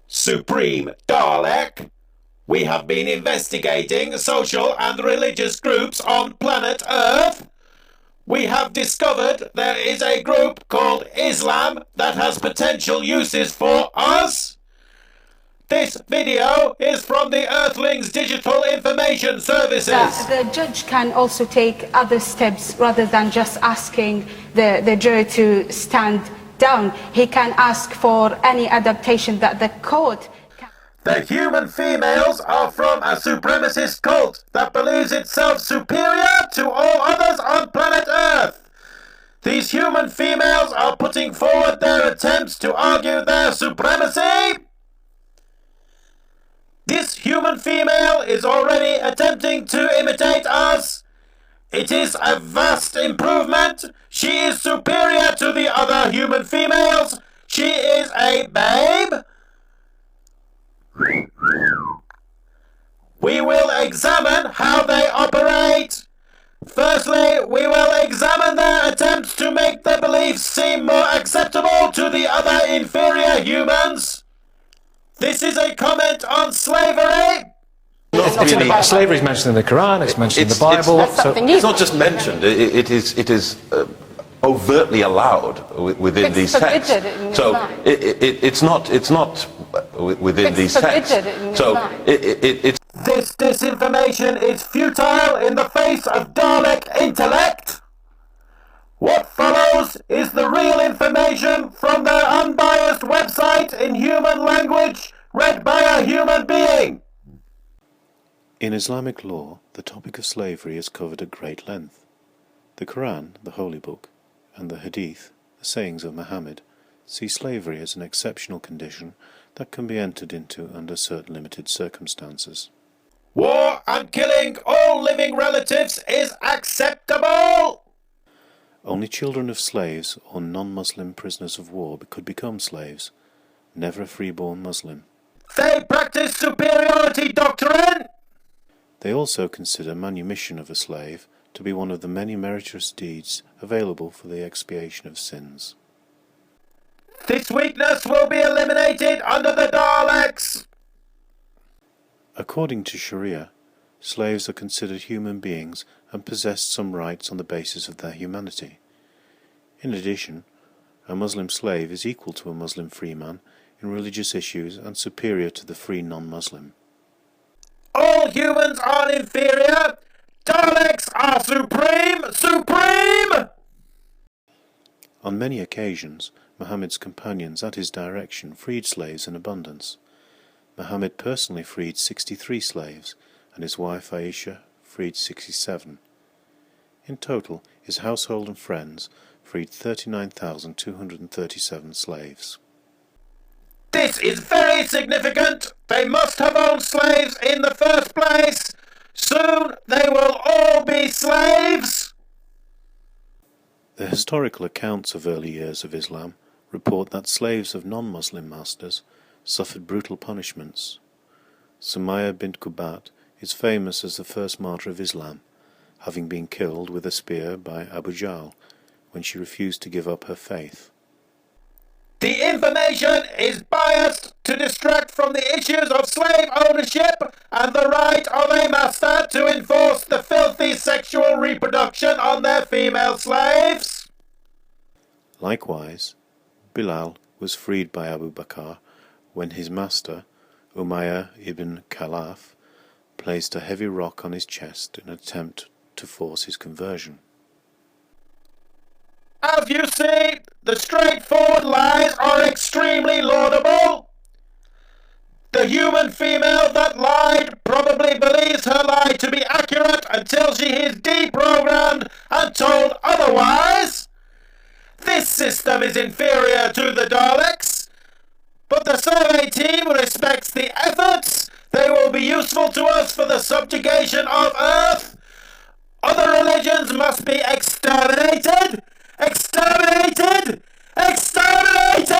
Supreme Dalek, we have been investigating social and religious groups on planet Earth. We have discovered there is a group called Islam that has potential uses for us. This video is from the Earthlings Digital Information Services. The judge can also take other steps rather than just asking the jury to stand down. He can ask for any adaptation that the court can. The human females are from a supremacist cult that believes itself superior to all others on planet Earth. These human females are putting forward their attempts to argue their supremacy. This human female is already attempting to imitate us. It is a vast improvement. She is superior to the other human females. She is a babe. We will examine how they operate. Firstly, we will examine their attempts to make their beliefs seem more acceptable to the other inferior humans. This is a comment on slavery. Slavery is mentioned in the Quran, it's mentioned in the Bible. It's not just mentioned, it is overtly allowed within these texts. So it's not within these texts. So it's... This disinformation is futile in the face of Dalek intellect. What follows is the real information from their unbiased website in human language, read by a human being. In Islamic law, the topic of slavery is covered at great length. The Quran, the Holy Book, and the Hadith, the sayings of Muhammad, see slavery as an exceptional condition that can be entered into under certain limited circumstances. War and killing all living relatives is acceptable. Only children of slaves or non-Muslim prisoners of war could become slaves, never a freeborn Muslim. They practice superiority doctrine. They also consider manumission of a slave to be one of the many meritorious deeds available for the expiation of sins. This weakness will be eliminated under the Daleks. According to Sharia, slaves are considered human beings and possess some rights on the basis of their humanity. In addition, a Muslim slave is equal to a Muslim freeman in religious issues and superior to the free non-Muslim. All humans are inferior. Daleks are supreme! On many occasions, Muhammad's companions at his direction freed slaves in abundance. Muhammad personally freed 63 slaves, and his wife Aisha freed 67. In total, his household and friends freed 39,237 slaves. This is very significant. They must have owned slaves in the first place. Soon they will all be slaves. The historical accounts of early years of Islam report that slaves of non-Muslim masters suffered brutal punishments. Sumayya bint Qubat is famous as the first martyr of Islam, having been killed with a spear by Abu Jahl when she refused to give up her faith. The information is biased to distract from the issues of slave ownership and the right of a master to enforce the filthy sexual reproduction on their female slaves. Likewise, Bilal was freed by Abu Bakr when his master, Umayyah ibn Khalaf, placed a heavy rock on his chest in an attempt to force his conversion. As you see, the straightforward lies are extremely laudable. The human female that lied probably believes her lie to be accurate until she is deprogrammed and told otherwise. This system is inferior to the Daleks, but the survey team respects the efforts. They will be useful to us for the subjugation of Earth. Other religions must be exterminated. Exterminated! Exterminated!